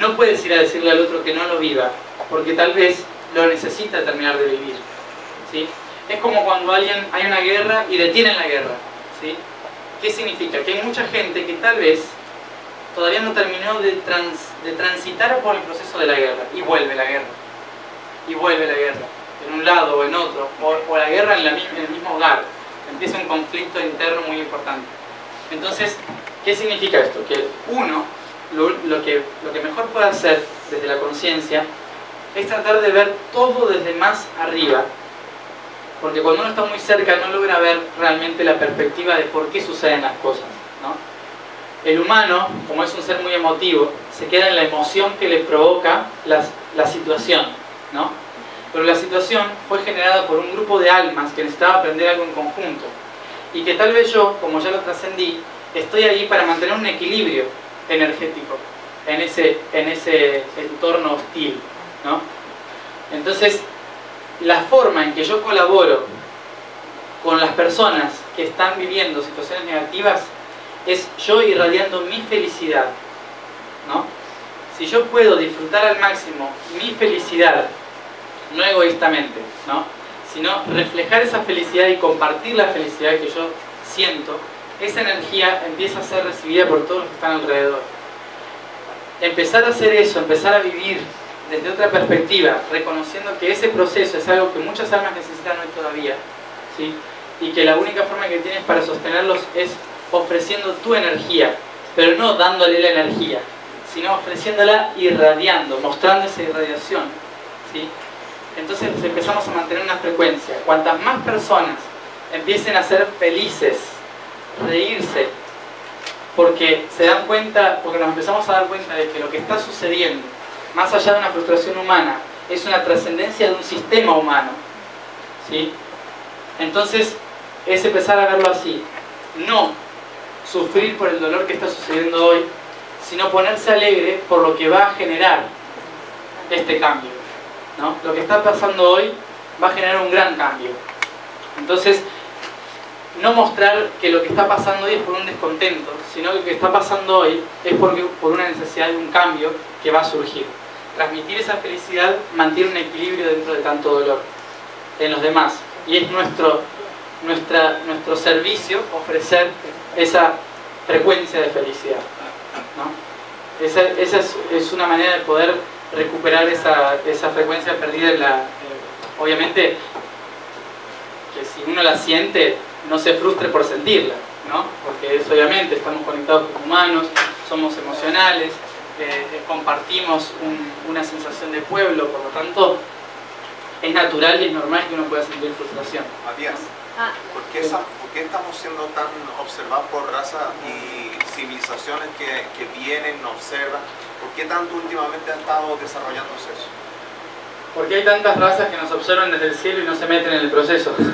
no puedes ir a decirle al otro que no lo viva, porque tal vez lo necesita terminar de vivir, ¿sí? Es como cuando hay una guerra y detienen la guerra, ¿sí? ¿Qué significa? Que hay mucha gente que tal vez todavía no terminó de transitar por el proceso de la guerra, y vuelve la guerra, en un lado o en otro, o la guerra en el mismo hogar. Empieza un conflicto interno muy importante. Entonces, ¿qué significa esto? Que uno, lo que mejor puede hacer desde la conciencia es tratar de ver todo desde más arriba, porque cuando uno está muy cerca no logra ver realmente la perspectiva de por qué suceden las cosas, ¿no? El humano, como es un ser muy emotivo, se queda en la emoción que le provoca la situación, ¿no? pero la situación fue generada por un grupo de almas que necesitaba aprender algo en conjunto. Y que tal vez yo, como ya lo trascendí, estoy ahí para mantener un equilibrio energético en ese entorno hostil, ¿no? Entonces, la forma en que yo colaboro con las personas que están viviendo situaciones negativas es yo irradiando mi felicidad, ¿no? Si yo puedo disfrutar al máximo mi felicidad, no egoístamente, ¿no?, sino reflejar esa felicidad y compartir la felicidad que yo siento, esa energía empieza a ser recibida por todos los que están alrededor. Empezar a hacer eso, empezar a vivir desde otra perspectiva, reconociendo que ese proceso es algo que muchas almas necesitan hoy todavía, ¿sí?, y que la única forma que tienes para sostenerlos es ofreciendo tu energía, pero no dándole la energía, sino ofreciéndola, irradiando, mostrando esa irradiación, ¿sí? Entonces empezamos a mantener una frecuencia. Cuantas más personas empiecen a ser felices, reírse, porque se dan cuenta, porque nos empezamos a dar cuenta de que lo que está sucediendo, más allá de una frustración humana, es una trascendencia de un sistema humano, ¿sí? Entonces es empezar a verlo así, no sufrir por el dolor que está sucediendo hoy, sino ponerse alegre por lo que va a generar este cambio, ¿no? Lo que está pasando hoy va a generar un gran cambio. Entonces, no mostrar que lo que está pasando hoy es por un descontento, sino que lo que está pasando hoy es por una necesidad de un cambio que va a surgir. Transmitir esa felicidad mantiene un equilibrio dentro de tanto dolor en los demás. Y es nuestro servicio ofrecer esa frecuencia de felicidad, ¿no? Esa es una manera de poder recuperar esa frecuencia perdida en la... obviamente, que si uno la siente, no se frustre por sentirla, ¿no? Porque es obviamente, estamos conectados como humanos, somos emocionales, compartimos una sensación de pueblo, por lo tanto, es natural y es normal que uno pueda sentir frustración. Matías, ¿por qué estamos siendo tan observados por razas y civilizaciones que vienen, nos observan? ¿Por qué tanto últimamente ha estado desarrollándose eso? Porque hay tantas razas que nos observan desde el cielo y no se meten en el proceso. Sí,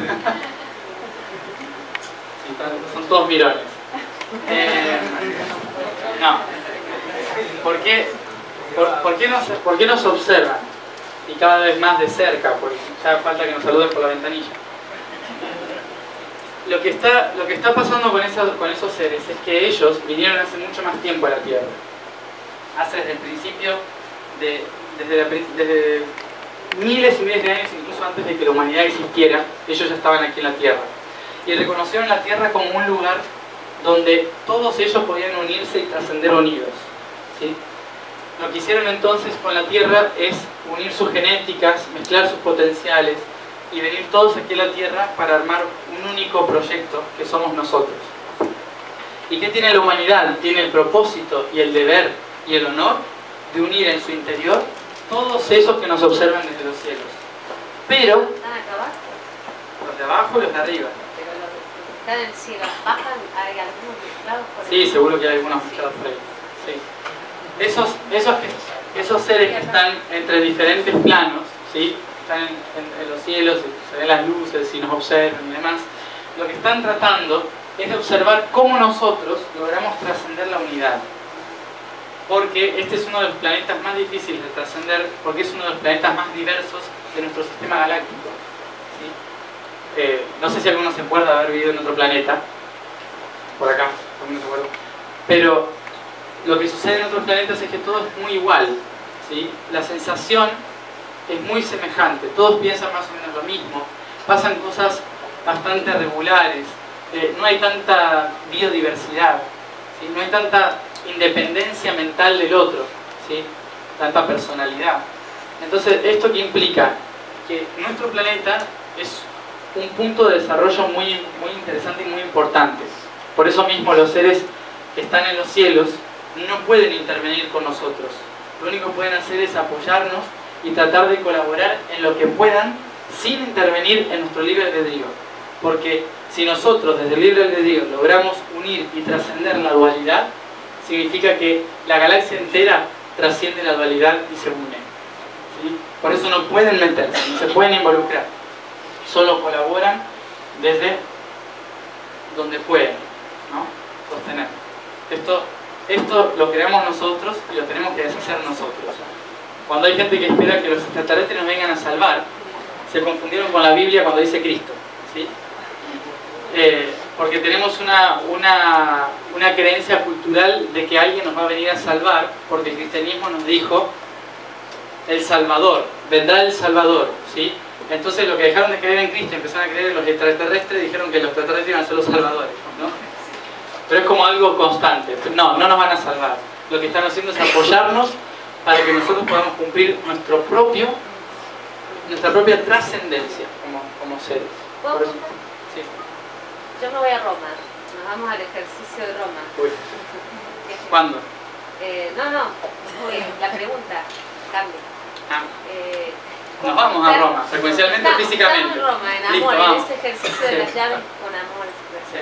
son todos mirones. No. ¿Por qué nos observan? Y cada vez más de cerca, porque ya falta que nos saluden por la ventanilla. Lo que está pasando con esos seres es que ellos vinieron hace mucho más tiempo a la Tierra. Hace desde el principio, desde miles y miles de años, incluso antes de que la humanidad existiera, ellos ya estaban aquí en la Tierra. Y reconocieron la Tierra como un lugar donde todos ellos podían unirse y trascender unidos, ¿sí? Lo que hicieron entonces con la Tierra es unir sus genéticas, mezclar sus potenciales y venir todos aquí a la Tierra para armar un único proyecto que somos nosotros. ¿Y qué tiene la humanidad? Tiene el propósito y el deber y el honor de unir en su interior todos esos que nos observan desde los cielos. Pero, los de abajo y los de arriba. Pero los que están en el cielo, ¿bajan? ¿Hay algunos mezclados por Sí, seguro que hay algunos mezclados por ahí. Sí. Esos seres que están entre diferentes planos, ¿sí? Están en los cielos, se ven las luces y nos observan y demás, lo que están tratando es de observar cómo nosotros logramos trascender la unidad. Porque este es uno de los planetas más difíciles de trascender, porque es uno de los planetas más diversos de nuestro sistema galáctico, ¿sí? No sé si alguno se acuerda de haber vivido en otro planeta, por acá, no se acuerda, pero lo que sucede en otros planetas es que todo es muy igual, ¿sí? La sensación es muy semejante, todos piensan más o menos lo mismo, pasan cosas bastante regulares, no hay tanta biodiversidad, ¿sí? No hay tanta independencia mental del otro, ¿sí? Tanta personalidad. Entonces, ¿esto qué implica? Que nuestro planeta es un punto de desarrollo muy interesante y muy importante. Por eso mismo los seres que están en los cielos no pueden intervenir con nosotros. Lo único que pueden hacer es apoyarnos y tratar de colaborar en lo que puedan sin intervenir en nuestro libre albedrío. Porque si nosotros desde el libre albedrío logramos unir y trascender la dualidad, significa que la galaxia entera trasciende la dualidad y se une, ¿sí? Por eso no pueden meterse, no se pueden involucrar. Solo colaboran desde donde pueden, ¿no? Sostener. Esto lo creamos nosotros y lo tenemos que deshacer nosotros. Cuando hay gente que espera que los extraterrestres nos vengan a salvar, se confundieron con la Biblia cuando dice Cristo, ¿sí? Porque tenemos una creencia cultural de que alguien nos va a venir a salvar, porque el cristianismo nos dijo el Salvador, vendrá el Salvador, ¿sí? Entonces los que dejaron de creer en Cristo y empezaron a creer en los extraterrestres, dijeron que los extraterrestres iban a ser los salvadores, ¿no? Pero es como algo constante. No nos van a salvar. Lo que están haciendo es apoyarnos para que nosotros podamos cumplir nuestra propia trascendencia como seres. ¿Puedo Por eso, contar? sí. Yo me voy a Roma. Nos vamos al ejercicio de Roma. Uy. ¿Cuándo? La pregunta cambia. Nos vamos a Roma, frecuencialmente o físicamente. Estamos en Roma, en Listo, amor, vamos. en ese ejercicio de las llaves con amor. Sí.